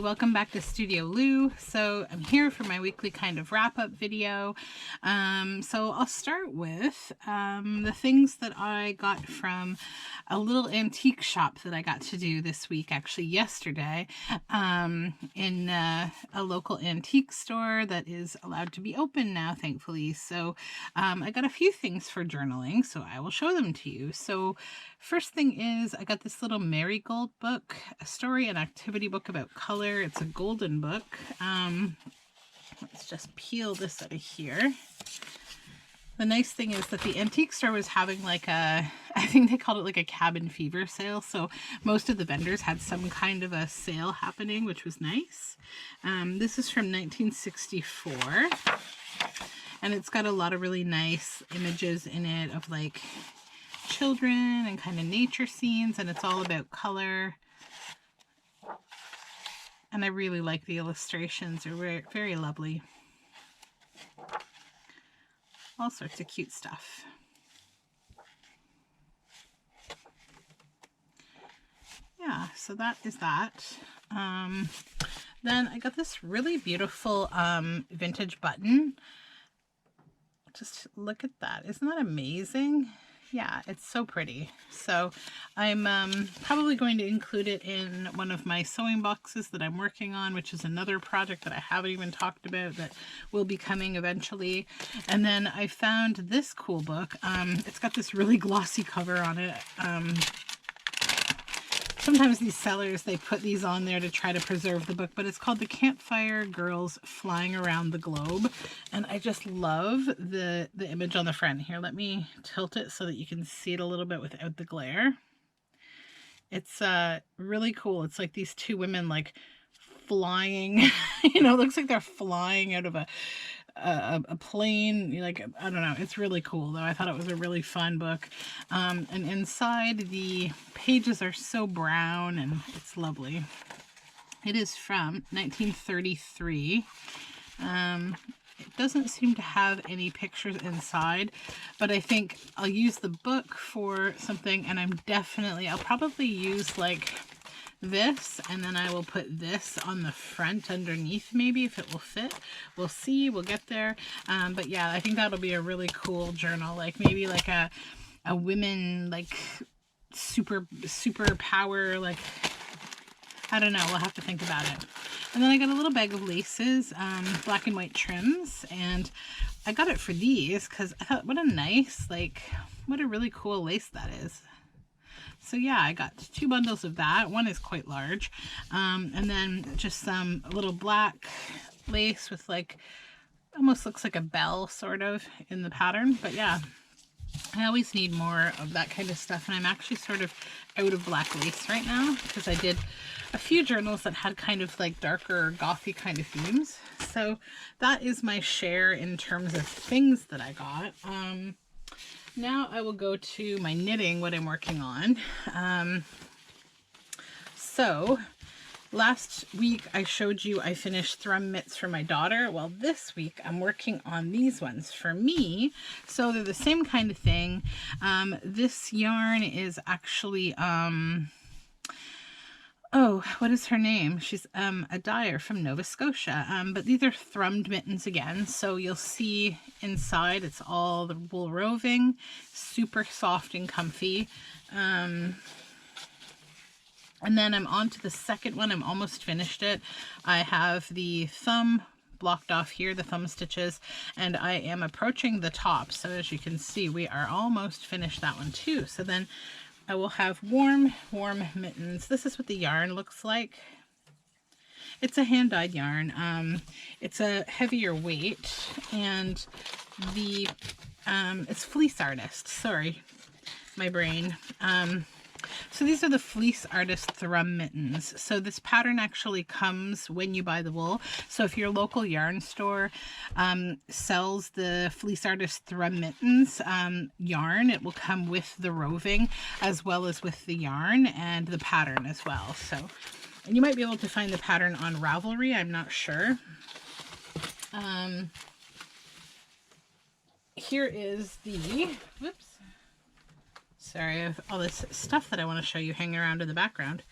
everybody, welcome back to Studioloo. So I'm here for my weekly kind of wrap-up video. So I'll start with the things that I got from a little antique shop that I got to do this week, actually yesterday, in a local antique store that is allowed to be open now, thankfully. So I got a few things for journaling, so I will show them to you. So first thing is I got this little marigold book, a story and activity book about color. It's a golden book. Let's just peel this out of here. The nice thing is that the antique store was having like I think they called it like a cabin fever sale. So most of the vendors had some kind of a sale happening, which was nice. This is from 1964. And it's got a lot of really nice images in it of like children and kind of nature scenes. And it's all about color. And I really like the illustrations. They're very, very lovely. All sorts of cute stuff. Yeah, so that is that. Then I got this really beautiful vintage button. Just look at that. Isn't that amazing? Yeah, it's so pretty. So I'm probably going to include it in one of my sewing boxes that I'm working on, which is another project that I haven't even talked about that will be coming eventually. And then I found this cool book. It's got this really glossy cover on it. Sometimes these sellers, they put these on there to try to preserve the book, but it's called The Campfire Girls Flying Around the Globe. And I just love the image on the front here. Let me tilt it so that you can see it a little bit without the glare. It's really cool. It's like these two women like flying, you know, it looks like they're flying out of a plane, like, I don't know, it's really cool though. I thought it was a really fun book. And inside the pages are so brown and it's lovely. It is from 1933. It doesn't seem to have any pictures inside, but I think I'll use the book for something, and I'll probably use like this, and then I will put this on the front underneath, maybe, if it will fit. We'll see, we'll get there. But yeah, I think that'll be a really cool journal, like maybe like a women like super power, like, I don't know, we'll have to think about it. And then I got a little bag of laces, black and white trims, and I got it for these because I thought, what a nice, like, what a really cool lace that is. So yeah, I got 2 bundles of that. One is quite large. And then just some little black lace with like, almost looks like a bell sort of in the pattern. But yeah, I always need more of that kind of stuff. And I'm actually sort of out of black lace right now because I did a few journals that had kind of like darker gothy kind of themes. So that is my share in terms of things that I got. Now I will go to my knitting, what I'm working on. So last week I showed you I finished thrum mitts for my daughter. Well, this week I'm working on these ones for me. So they're the same kind of thing. This yarn is actually, oh, what is her name? She's a dyer from Nova Scotia. But these are thrummed mittens again. So you'll see inside it's all the wool roving, super soft and comfy. And then I'm on to the second one. I'm almost finished it. I have the thumb blocked off here, the thumb stitches, and I am approaching the top. So as you can see, we are almost finished that one too. So then I will have warm mittens. This is what the yarn looks like. It's a hand-dyed yarn. It's a heavier weight, and the it's Fleece Artist. Sorry, my brain. So these are the Fleece Artist Thrum Mittens. So this pattern actually comes when you buy the wool. So if your local yarn store sells the Fleece Artist Thrum Mittens yarn, it will come with the roving as well as with the yarn and the pattern as well. So, and you might be able to find the pattern on Ravelry, I'm not sure. Here is the, whoops. Sorry, I have all this stuff that I want to show you hanging around in the background.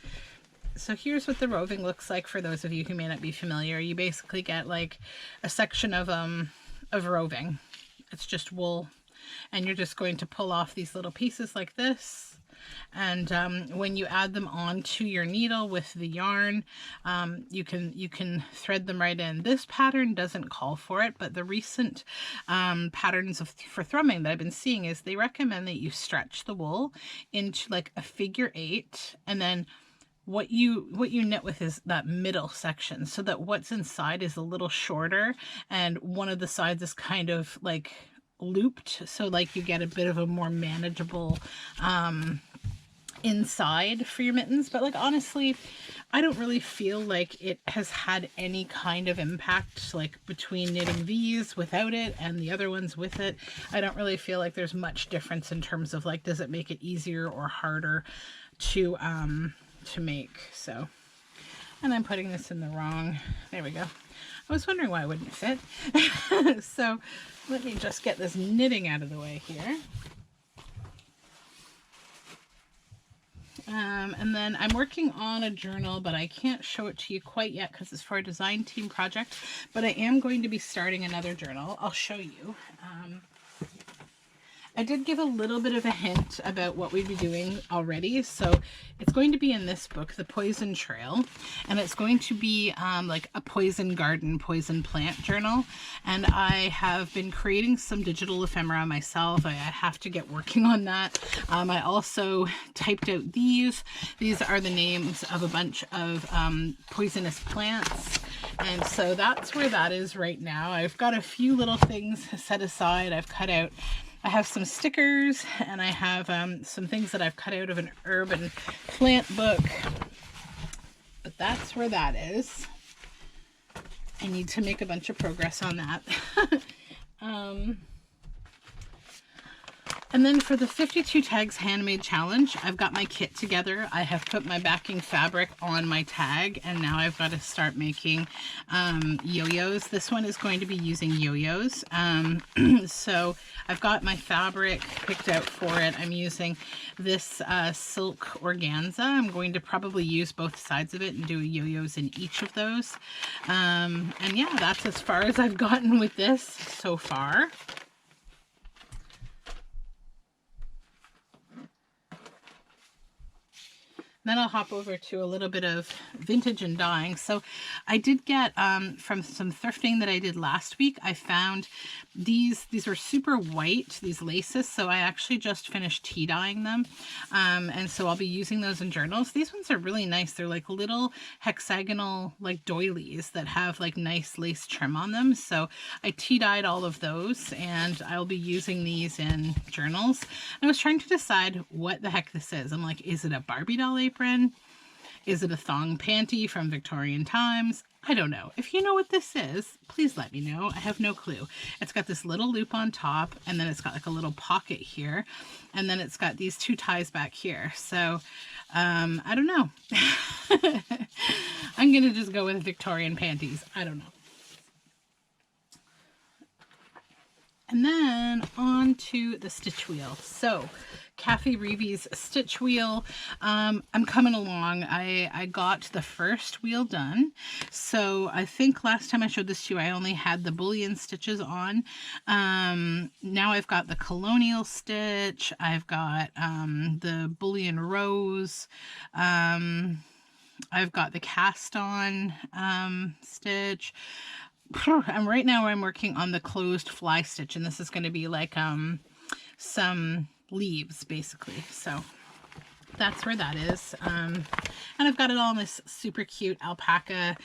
So here's what the roving looks like for those of you who may not be familiar. You basically get like a section of roving. It's just wool, and you're just going to pull off these little pieces like this. And when you add them onto your needle with the yarn, you can thread them right in. This pattern doesn't call for it, but the recent patterns for thrumming that I've been seeing is they recommend that you stretch the wool into like a figure 8, and then what you knit with is that middle section, so that what's inside is a little shorter and one of the sides is kind of like looped, so like you get a bit of a more manageable inside for your mittens. But like honestly, I don't really feel like it has had any kind of impact, like between knitting these without it and the other ones with it. I don't really feel like there's much difference in terms of like, does it make it easier or harder to make. So, and I'm putting this in the wrong, there we go. I was wondering why it wouldn't fit. So let me just get this knitting out of the way here. And then I'm working on a journal, but I can't show it to you quite yet because it's for a design team project, but I am going to be starting another journal. I'll show you. I did give a little bit of a hint about what we'd be doing already. So it's going to be in this book, The Poison Trail, and it's going to be like a poison garden, poison plant journal. And I have been creating some digital ephemera myself. I have to get working on that. I also typed out these. These are the names of a bunch of poisonous plants. And so that's where that is right now. I've got a few little things set aside. I've cut out, I have some stickers, and I have some things that I've cut out of an herb and plant book. But that's where that is. I need to make a bunch of progress on that. And then for the 52 tags handmade challenge, I've got my kit together. I have put my backing fabric on my tag, and now I've got to start making yo-yos. This one is going to be using yo-yos. So I've got my fabric picked out for it. I'm using this silk organza. I'm going to probably use both sides of it and do yo-yos in each of those. And yeah, that's as far as I've gotten with this so far. Then I'll hop over to a little bit of vintage and dyeing. So I did get from some thrifting that I did last week, I found these were super white, these laces. So I actually just finished tea dyeing them. And so I'll be using those in journals. These ones are really nice. They're like little hexagonal like doilies that have like nice lace trim on them. So I tea dyed all of those, and I'll be using these in journals. I was trying to decide what the heck this is. I'm like, is it a Barbie doll apron? Is it a thong panty from Victorian times? I don't know. If you know what this is, please let me know. I have no clue. It's got this little loop on top, and then it's got like a little pocket here, and then it's got these two ties back here. So I don't know. I'm gonna just go with Victorian panties. I don't know. And then on to the stitch wheel. So Kathy Reevy's stitch wheel. I'm coming along. I got the first wheel done. So I think last time I showed this to you, I only had the bullion stitches on. Now I've got the colonial stitch. I've got the bullion rose. I've got the cast on stitch. And right now I'm working on the closed fly stitch, and this is going to be like some leaves basically. So that's where that is. And I've got it all in this super cute alpaca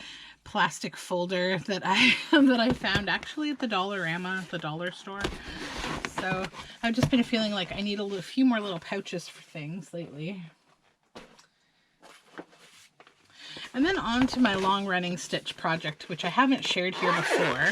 plastic folder that I found actually at the Dollarama, the dollar store. So I've just been feeling like I need a few more little pouches for things lately. And then on to my long running stitch project, which I haven't shared here before.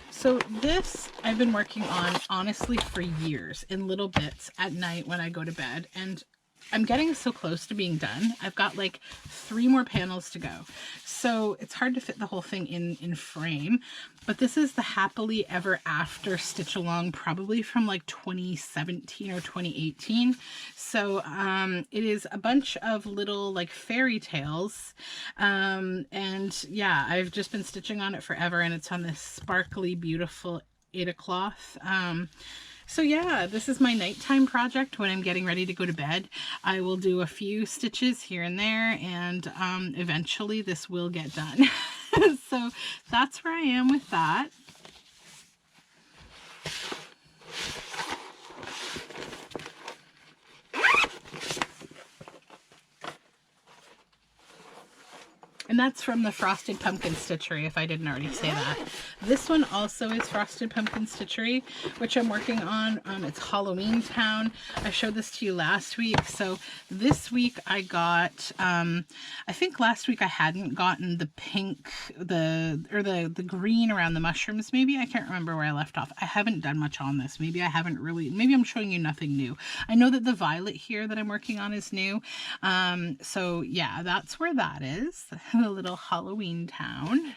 So this I've been working on honestly for years in little bits at night when I go to bed. And I'm getting so close to being done. I've got like 3 more panels to go. So it's hard to fit the whole thing in frame, but this is the Happily Ever After stitch along, probably from like 2017 or 2018. So it is a bunch of little like fairy tales. And yeah, I've just been stitching on it forever, and it's on this sparkly, beautiful Aida cloth. So yeah, this is my nighttime project when I'm getting ready to go to bed. I will do a few stitches here and there, and eventually this will get done. So that's where I am with that. And that's from the Frosted Pumpkin Stitchery, if I didn't already say that. This one also is Frosted Pumpkin Stitchery, which I'm working on. It's Halloween Town. I showed this to you last week. So this week I got, I think last week I hadn't gotten the pink, the green around the mushrooms maybe. I can't remember where I left off. I haven't done much on this. Maybe I haven't really, maybe I'm showing you nothing new. I know that the violet here that I'm working on is new. So yeah, that's where that is. The little Halloween Town.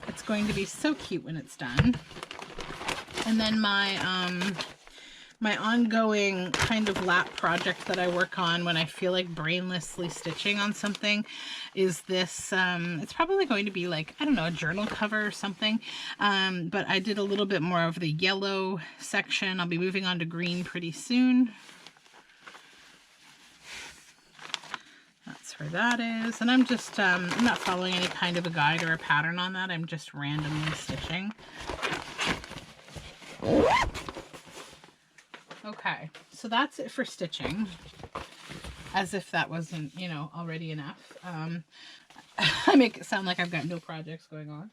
It's going to be so cute when it's done. And then my my ongoing kind of lap project that I work on when I feel like brainlessly stitching on something is this, it's probably going to be like, I don't know, a journal cover or something. But I did a little bit more of the yellow section. I'll be moving on to green pretty soon. That's where that is. And I'm just, I'm not following any kind of a guide or a pattern on that. I'm just randomly stitching. Okay, so that's it for stitching. As if that wasn't, you know, already enough. I make it sound like I've got no projects going on.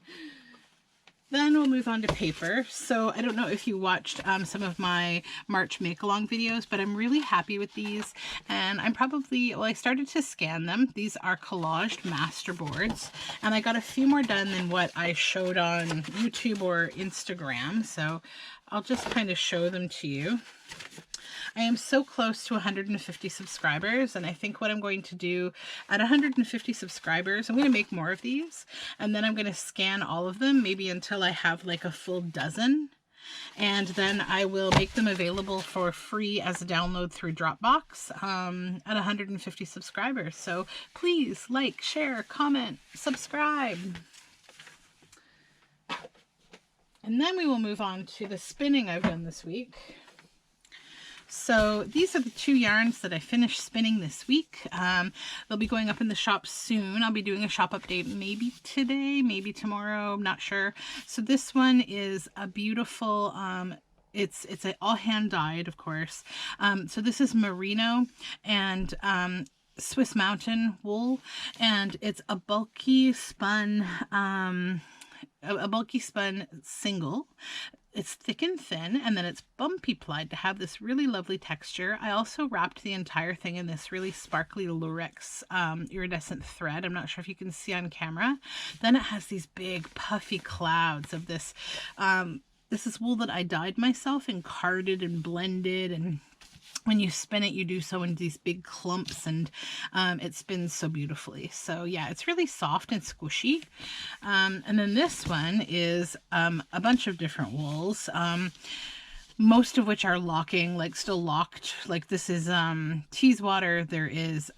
Then we'll move on to paper. So I don't know if you watched some of my March make-along videos, but I'm really happy with these. And I'm probably, well, I started to scan them. These are collaged master boards. And I got a few more done than what I showed on YouTube or Instagram. So I'll just kind of show them to you. I am so close to 150 subscribers, and I think what I'm going to do at 150 subscribers, I'm going to make more of these, and then I'm going to scan all of them, maybe until I have like a full dozen, and then I will make them available for free as a download through Dropbox at 150 subscribers. So please like, share, comment, subscribe. And then we will move on to the spinning I've done this week. So these are the 2 yarns that I finished spinning this week. They'll be going up in the shop soon. I'll be doing a shop update maybe today, maybe tomorrow, I'm not sure. So this one is a beautiful, it's all hand dyed, of course. So this is merino and Swiss mountain wool, and it's a bulky spun, single. It's thick and thin, and then it's bumpy plied to have this really lovely texture. I also wrapped the entire thing in this really sparkly lurex iridescent thread. I'm not sure if you can see on camera. Then it has these big puffy clouds of this. This is wool that I dyed myself and carded and blended, and when you spin it, you do so in these big clumps, and it spins so beautifully. So yeah, it's really soft and squishy. And then this one is a bunch of different wools, most of which are locking, like still locked. Like this is Teeswater. There is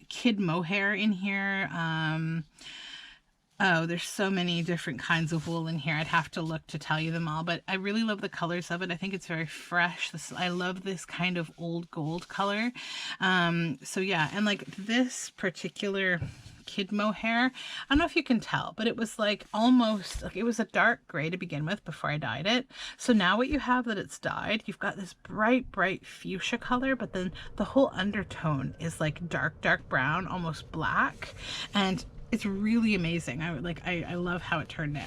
kid mohair in here. Oh, there's so many different kinds of wool in here. I'd have to look to tell you them all, but I really love the colors of it. I think it's very fresh. I love this kind of old gold color. So yeah, and like this particular kid mohair, I don't know if you can tell, but it was like almost like it was a dark gray to begin with before I dyed it. So now what you have that it's dyed, you've got this bright fuchsia color, but then the whole undertone is like dark brown, almost black, and it's really amazing. I love how it turned out.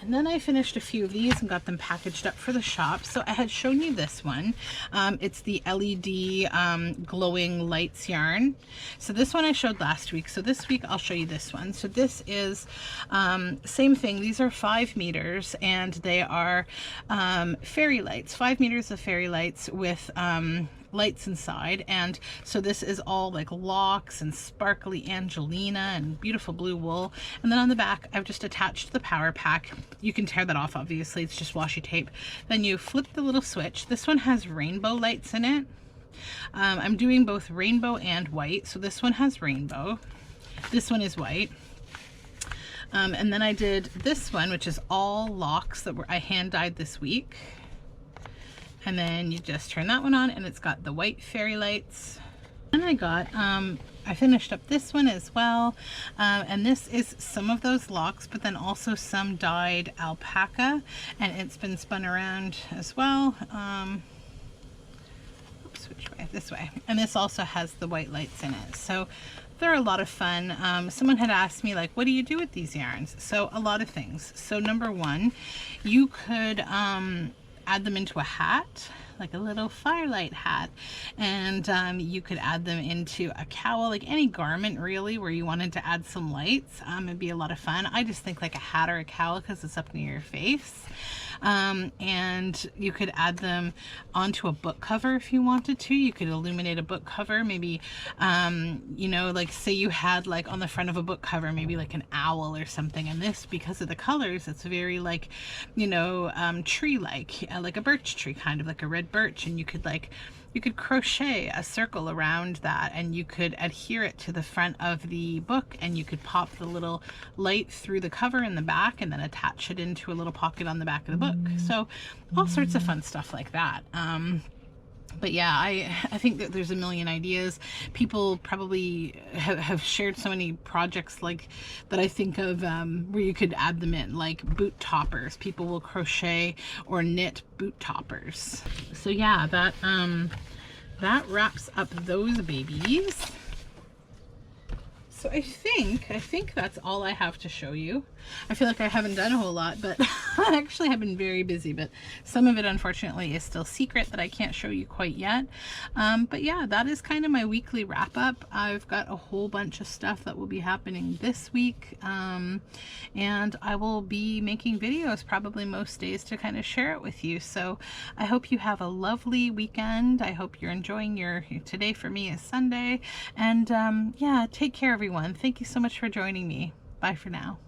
And then I finished a few of these and got them packaged up for the shop. So I had shown you this one. It's the LED glowing lights yarn. So this one I showed last week. So this week I'll show you this one. So this is same thing. These are 5 meters and they are fairy lights, 5 meters of fairy lights with lights inside. And so this is all like locks and sparkly Angelina and beautiful blue wool. And then on the back I've just attached the power pack. You can tear that off, obviously, it's just washi tape. Then you flip the little switch. This one has rainbow lights in it. I'm doing both rainbow and white. So this one has rainbow, this one is white. And then I did this one, which is all locks that I hand dyed this week. And then you just turn that one on and it's got the white fairy lights. And I got, I finished up this one as well. And this is some of those locks, but then also some dyed alpaca, and it's been spun around as well. Oops, which way? This way. And this also has the white lights in it. So they're a lot of fun. Someone had asked me, like, what do you do with these yarns? So a lot of things. So number one, you could, add them into a hat, like a little firelight hat, and you could add them into a cowl, like any garment really where you wanted to add some lights. It'd be a lot of fun. I just think like a hat or a cowl because it's up near your face. And you could add them onto a book cover if you wanted to. You could illuminate a book cover, maybe, you know, like say you had like on the front of a book cover, maybe like an owl or something. And this, because of the colors, it's very like, you know, tree-like, like a birch tree, kind of like a red birch. And you could like, you could crochet a circle around that and you could adhere it to the front of the book, and you could pop the little light through the cover in the back and then attach it into a little pocket on the back of the book. So all sorts of fun stuff like that. But yeah, I think that there's a million ideas. People probably have shared so many projects like that I think of where you could add them in, like boot toppers. People will crochet or knit boot toppers. So yeah, that wraps up those babies. So I think that's all I have to show you. I feel like I haven't done a whole lot, but I actually have been very busy, but some of it unfortunately is still secret that I can't show you quite yet. But yeah, that is kind of my weekly wrap up. I've got a whole bunch of stuff that will be happening this week. And I will be making videos probably most days to kind of share it with you. So I hope you have a lovely weekend. I hope you're enjoying your today for me is Sunday. And yeah, take care everyone. Thank you so much for joining me. Bye for now.